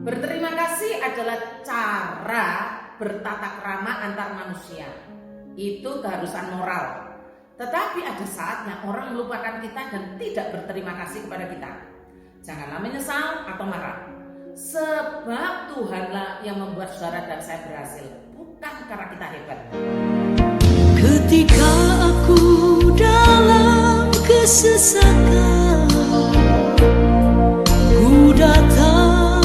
Berterima kasih adalah cara bertata krama antar manusia. Itu keharusan moral. Tetapi ada saatnya orang melupakan kita dan tidak berterima kasih kepada kita. Janganlah menyesal atau marah. Sebab Tuhanlah yang membuat saudara dan saya berhasil, bukan karena kita hebat. Ketika aku dalam kesesakan, ku datang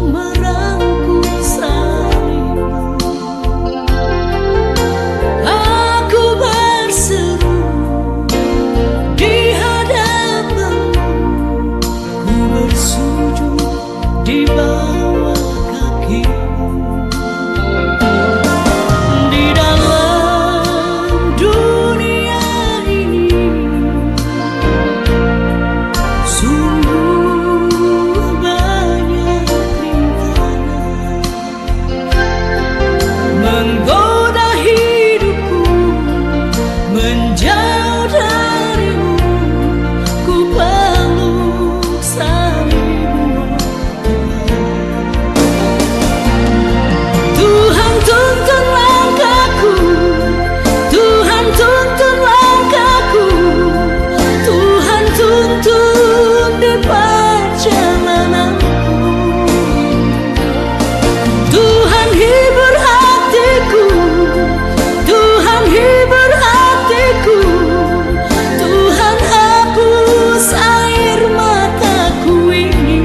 merangkul salibmu. Aku berseru di hadapanmu, ku bersujud di bawah kakimu. Di dalam dunia ini sungguh banyak rintangan menggoda hidupku, menjauh darimu. Ku peluk salibmu, Tuhan tuntun langkahku, Tuhan tuntun langkahku, Tuhan tuntun di perjalananku. Tuhan hibur hatiku, Tuhan hibur hatiku, Tuhan hapus air mataku ini.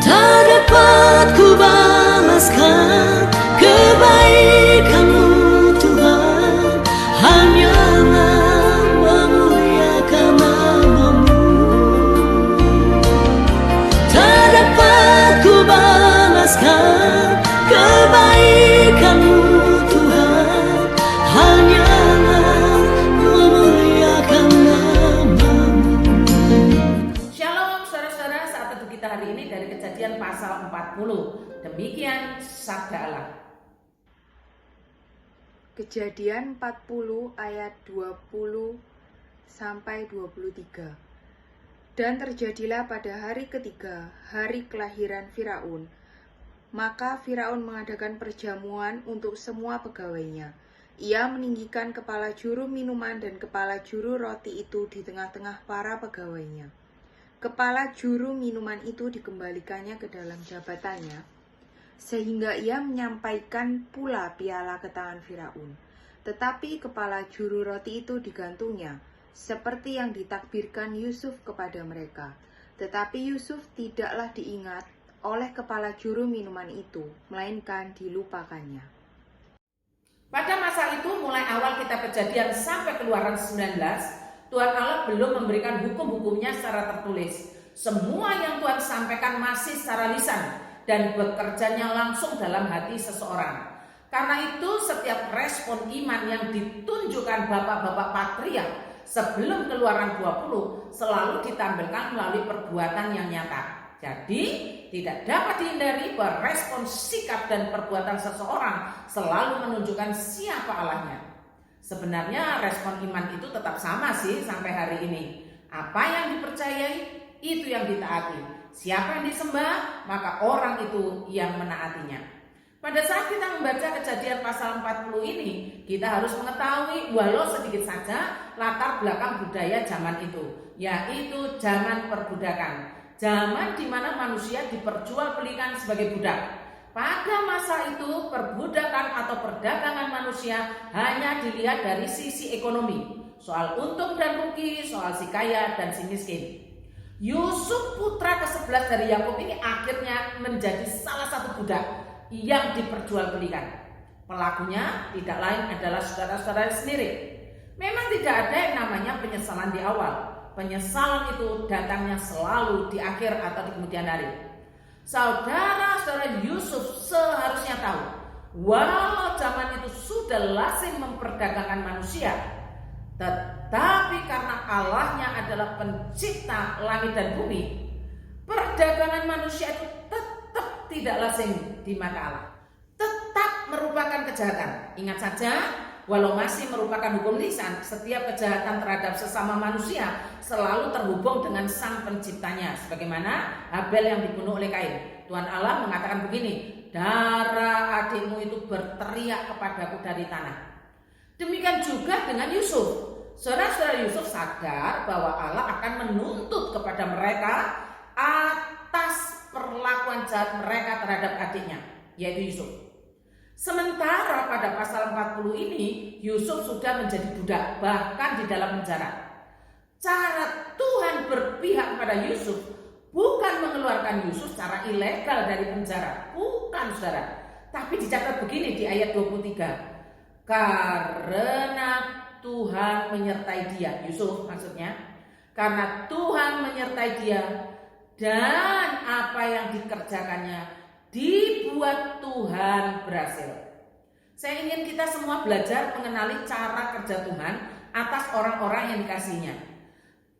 Tak dapat ku balaskan kebaikan-Mu Tuhan, hanyalah memuliakan nama-Mu. Tak dapat ku balaskan kebaikan-Mu Tuhan, hanyalah memuliakan nama-Mu. Shalom saudara-saudara, saat teduh kita hari ini dari Kejadian pasal 40. Demikian sabda Allah. Kejadian 40 ayat 20 sampai 23. Dan terjadilah pada hari ketiga, hari kelahiran Firaun, maka Firaun mengadakan perjamuan untuk semua pegawainya. Ia meninggikan kepala juru minuman dan kepala juru roti itu di tengah-tengah para pegawainya. Kepala juru minuman itu dikembalikannya ke dalam jabatannya, sehingga ia menyampaikan pula piala ke tangan Firaun. Tetapi kepala juru roti itu digantungnya, seperti yang ditakbirkan Yusuf kepada mereka. Tetapi Yusuf tidaklah diingat oleh kepala juru minuman itu, melainkan dilupakannya. Pada masa itu mulai awal kitab Kejadian sampai Keluaran 19, Tuhan Allah belum memberikan hukum-hukumnya secara tertulis. Semua yang Tuhan sampaikan masih secara lisan dan bekerjanya langsung dalam hati seseorang. Karena itu setiap respon iman yang ditunjukkan bapak-bapak patriark sebelum Keluaran 20 selalu ditampilkan melalui perbuatan yang nyata. Jadi tidak dapat dihindari bahwa respon sikap dan perbuatan seseorang selalu menunjukkan siapa Allahnya. Sebenarnya respon iman itu tetap sama sih sampai hari ini. Apa yang dipercayai, itu yang ditaati. Siapa yang disembah, maka orang itu yang menaatinya. Pada saat kita membaca Kejadian pasal 40 ini, kita harus mengetahui walau sedikit saja latar belakang budaya zaman itu, yaitu zaman perbudakan. Zaman di mana manusia diperjualbelikan sebagai budak. Pada masa itu perbudakan atau perdagangan manusia hanya dilihat dari sisi ekonomi, soal untung dan rugi, soal si kaya dan si miskin. Yusuf putra ke-11 dari Yakub ini akhirnya menjadi salah satu budak yang diperjualbelikan. Pelakunya tidak lain adalah saudara-saudara sendiri. Memang tidak ada yang namanya penyesalan di awal. Penyesalan itu datangnya selalu di akhir atau di kemudian hari. Saudara-saudara Yusuf seharusnya tahu, walau zaman itu sudah lazim memperdagangkan manusia, tetapi karena Allahnya adalah pencipta langit dan bumi, perdagangan manusia itu tetap tidak lazim di mata Allah, tetap merupakan kejahatan. Ingat saja, walau masih merupakan hukum lisan, setiap kejahatan terhadap sesama manusia selalu terhubung dengan Sang Penciptanya, sebagaimana Habel yang dibunuh oleh Kain. Tuhan Allah mengatakan begini, darah adikmu itu berteriak kepadaku dari tanah. Demikian juga dengan Yusuf. Saudara-saudara, Yusuf sadar bahwa Allah akan menuntut kepada mereka atas perlakuan jahat mereka terhadap adiknya, yaitu Yusuf. Sementara pada pasal 40 ini Yusuf sudah menjadi budak, bahkan di dalam penjara. Cara Tuhan berpihak pada Yusuf bukan mengeluarkan Yusuf secara ilegal dari penjara, bukan saudara. Tapi dicatat begini di ayat 23, karena Tuhan menyertai dia, Yusuf maksudnya, karena Tuhan menyertai dia dan apa yang dikerjakannya dibuat Tuhan berhasil. Saya ingin kita semua belajar mengenali cara kerja Tuhan atas orang-orang yang dikasihinya.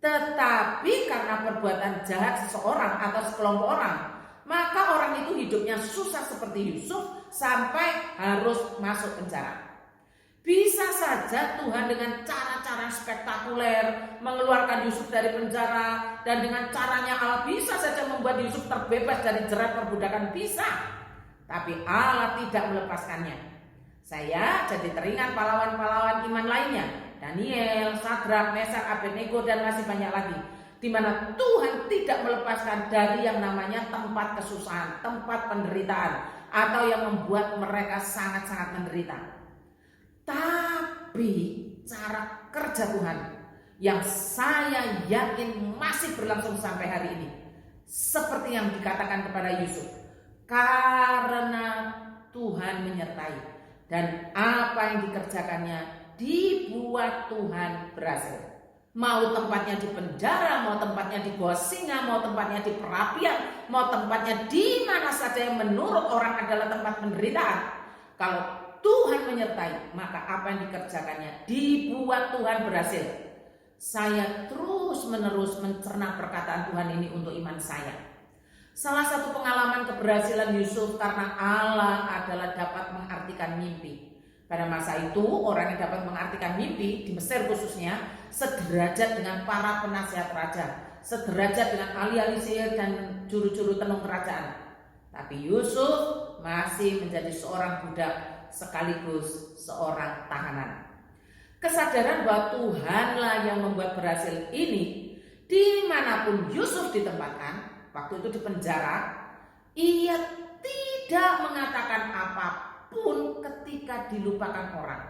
Tetapi karena perbuatan jahat seseorang atau sekelompok orang, maka orang itu hidupnya susah seperti Yusuf sampai harus masuk penjara. Bisa saja Tuhan dengan cara-cara spektakuler mengeluarkan Yusuf dari penjara, dan dengan caranya Allah bisa saja membuat Yusuf terbebas dari jerat perbudakan, bisa. Tapi Allah tidak melepaskannya. Saya jadi teringat pahlawan-pahlawan iman lainnya, Daniel, Sadrak, Mesak, Abednego, dan masih banyak lagi, di mana Tuhan tidak melepaskan dari yang namanya tempat kesusahan, tempat penderitaan, atau yang membuat mereka sangat-sangat menderita. Tapi cara kerja Tuhan yang saya yakin masih berlangsung sampai hari ini, seperti yang dikatakan kepada Yusuf, karena Tuhan menyertai dan apa yang dikerjakannya dibuat Tuhan berhasil. Mau tempatnya di penjara, mau tempatnya di bawah singa, mau tempatnya di perapian, mau tempatnya di mana saja yang menurut orang adalah tempat penderitaan, kalau Tuhan menyertai, maka apa yang dikerjakannya dibuat Tuhan berhasil. Saya terus-menerus mencerna perkataan Tuhan ini untuk iman saya. Salah satu pengalaman keberhasilan Yusuf karena Allah adalah dapat mengartikan mimpi. Pada masa itu, orang yang dapat mengartikan mimpi, di Mesir khususnya, sederajat dengan para penasihat raja, sederajat dengan ahli-ahli sihir dan juru-juru tenung kerajaan. Tapi Yusuf masih menjadi seorang budak sekaligus seorang tahanan. Kesadaran bahwa Tuhanlah yang membuat berhasil ini, dimanapun Yusuf ditempatkan, waktu itu di penjara, ia tidak mengatakan apapun ketika dilupakan orang.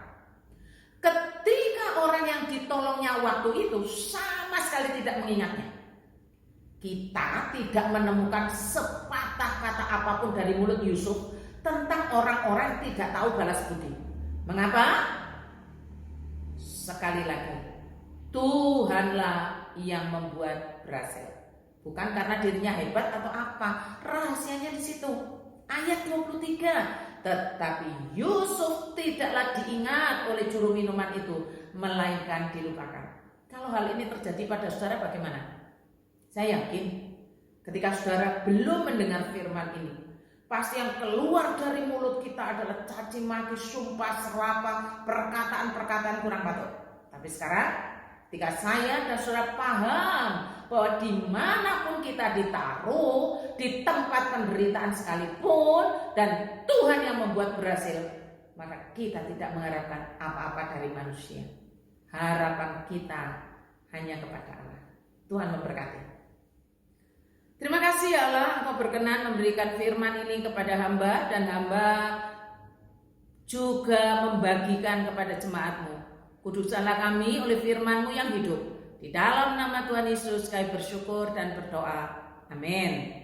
Ketika orang yang ditolongnya waktu itu sama sekali tidak mengingatnya. Kita tidak menemukan sepatah kata apapun dari mulut Yusuf tentang orang-orang yang tidak tahu balas budi. Mengapa? Sekali lagi, Tuhanlah yang membuat berhasil. Bukan karena dirinya hebat atau apa. Rahasianya di situ. Ayat 23. Tetapi Yusuf tidaklah diingat oleh juru minuman itu, melainkan dilupakan. Kalau hal ini terjadi pada saudara bagaimana? Saya yakin ketika saudara belum mendengar firman ini, pasti yang keluar dari mulut kita adalah caci maki, sumpah serapah, perkataan-perkataan kurang patut. Tapi sekarang ketika saya dan saudara paham bahwa dimanapun kita ditaruh, di tempat penderitaan sekalipun, dan Tuhan yang membuat berhasil, maka kita tidak mengharapkan apa-apa dari manusia. Harapan kita hanya kepada Allah. Tuhan memberkati. Terima kasih ya Allah, Engkau berkenan memberikan firman ini kepada hamba, dan hamba juga membagikan kepada jemaat-Mu. Kuduskanlah kami oleh firman-Mu yang hidup. Di dalam nama Tuhan Yesus kami bersyukur dan berdoa. Amin.